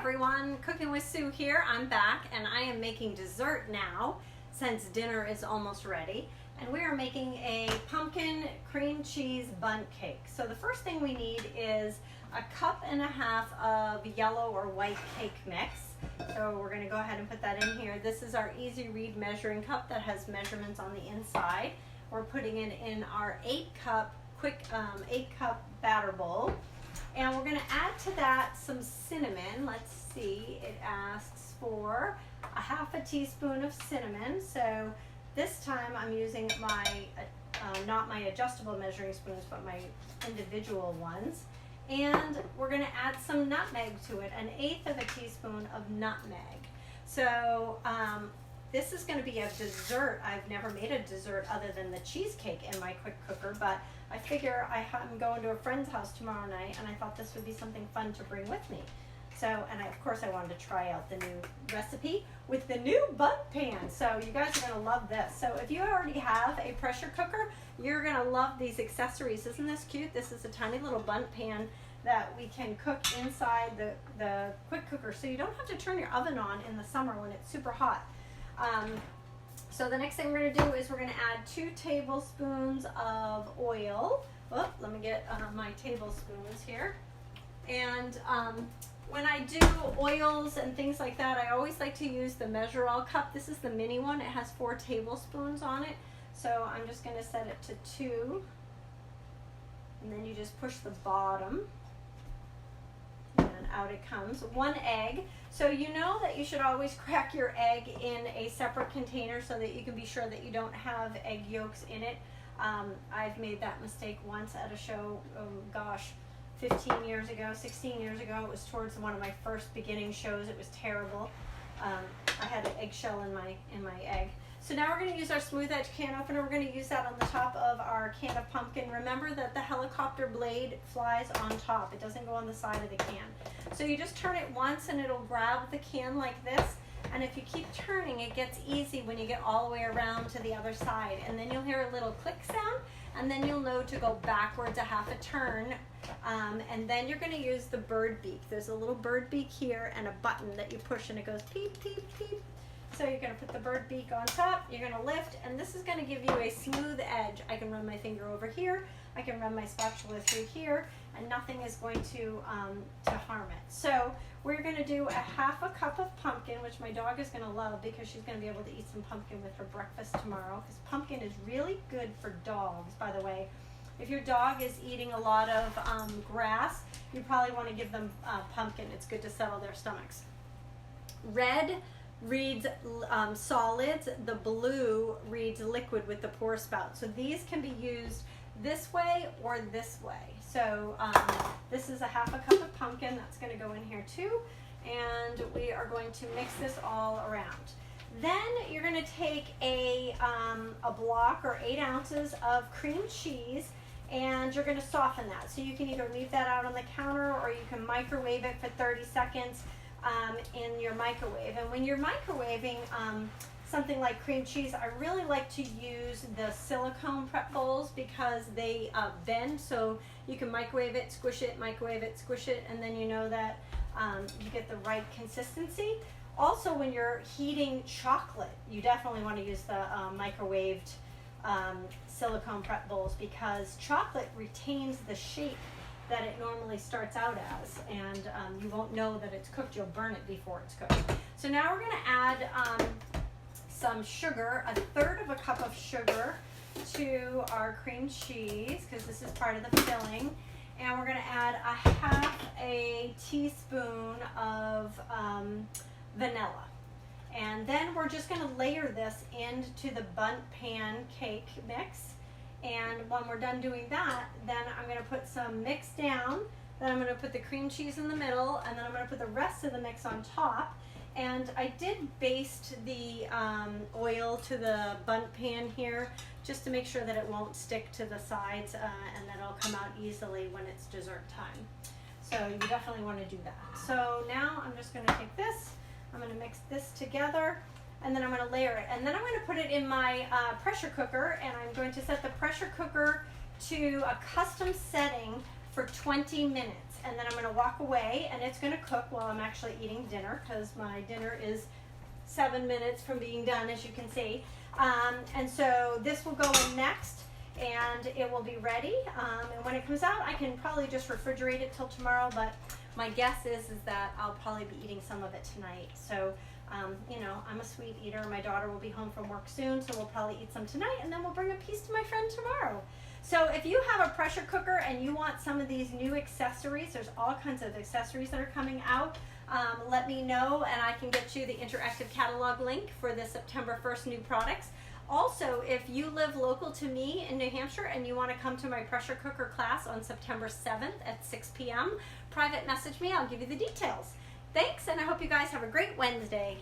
everyone, Cooking with Sue here. I'm back and I am making dessert now since dinner is almost ready. And we are making a pumpkin cream cheese bundt cake. So the first thing we need is a 1.5 cups of yellow or white cake mix. So we're going to go ahead and put that in here. This is our easy read measuring cup that has measurements on the inside. We're putting it in our 8-cup batter bowl. And we're going to add to that some cinnamon. Let's see, it asks for a 1/2 teaspoon of cinnamon. So this time I'm using my, not my adjustable measuring spoons, but my individual ones. And we're going to add some nutmeg to it, 1/8 teaspoon of nutmeg. So this is going to be a dessert. I've never made a dessert other than the cheesecake in my quick cooker, but I figure I'm going to a friend's house tomorrow night, and I thought this would be something fun to bring with me. So, and of course I wanted to try out the new recipe with the new bundt pan. So you guys are going to love this. So if you already have a pressure cooker, you're going to love these accessories. Isn't this cute? This is a tiny little bundt pan that we can cook inside the quick cooker. So you don't have to turn your oven on in the summer when it's super hot. So the next thing we're going to do is we're going to add 2 tablespoons of oil. Oh, let me get my tablespoons here. And when I do oils and things like that, I always like to use the Measure All cup. This is the mini one. It has 4 tablespoons on it. So I'm just going to set it to 2. And then you just push the bottom. And out it comes. 1 egg. So you know that you should always crack your egg in a separate container so that you can be sure that you don't have egg yolks in it. I've made that mistake once at a show, 15 years ago, 16 years ago. It was towards one of my first beginning shows. It was terrible. I had an eggshell in my egg. So now we're going to use our smooth edge can opener. We're going to use that on the top of our can of pumpkin. Remember that the helicopter blade flies on top. It doesn't go on the side of the can. So you just turn it once and it'll grab the can like this. And if you keep turning, it gets easy when you get all the way around to the other side. And then you'll hear a little click sound, and then you'll know to go backwards a 1/2 turn. And then you're going to use the bird beak. There's a little bird beak here and a button that you push and it goes peep, peep, peep. So you're going to put the bird beak on top, you're going to lift, and this is going to give you a smooth edge. I can run my finger over here, I can run my spatula through here, and nothing is going to harm it. So we're going to do a 1/2 cup of pumpkin, which my dog is going to love because she's going to be able to eat some pumpkin with her breakfast tomorrow, because pumpkin is really good for dogs, by the way. If your dog is eating a lot of grass, you probably want to give them pumpkin. It's good to settle their stomachs. Red reads solids, the blue reads liquid with the pour spout. So these can be used this way or this way. So this is a 1/2 cup of pumpkin. That's going to go in here too. And we are going to mix this all around. Then you're going to take a block or 8 ounces of cream cheese, and you're going to soften that. So you can either leave that out on the counter or you can microwave it for 30 seconds in your microwave. And when you're microwaving something like cream cheese, I really like to use the silicone prep bowls because they bend, so you can microwave it, squish it, microwave it, squish it, and then you know that you get the right consistency. Also, when you're heating chocolate, you definitely want to use the microwaved silicone prep bowls because chocolate retains the shape that it normally starts out as, and you won't know that it's cooked. You'll burn it before it's cooked. So now we're going to add some sugar, 1/3 cup of sugar to our cream cheese because this is part of the filling, and we're going to add a 1/2 teaspoon of vanilla. And then we're just going to layer this into the bundt pan cake mix. And when we're done doing that, then I'm going to put some mix down, then I'm going to put the cream cheese in the middle, and then I'm going to put the rest of the mix on top. And I did baste the oil to the bundt pan here just to make sure that it won't stick to the sides and that it'll come out easily when it's dessert time. So you definitely want to do that. So now I'm just going to take this, I'm going to mix this together, and then I'm going to layer it. And then I'm going to put it in my pressure cooker, and I'm going to set the pressure cooker to a custom setting for 20 minutes. and then I'm gonna walk away, and it's gonna cook while I'm actually eating dinner, because my dinner is 7 minutes from being done, as you can see. And so this will go in next, and it will be ready. And when it comes out, I can probably just refrigerate it till tomorrow, but my guess is that I'll probably be eating some of it tonight. So, you know, I'm a sweet eater. My daughter will be home from work soon, so we'll probably eat some tonight, and then we'll bring a piece to my friend tomorrow. So if you have a pressure cooker and you want some of these new accessories, there's all kinds of accessories that are coming out. Let me know, and I can get you the interactive catalog link for the September 1st new products. Also, if you live local to me in New Hampshire and you want to come to my pressure cooker class on September 7th at 6 p.m., private message me. I'll give you the details. Thanks, and I hope you guys have a great Wednesday.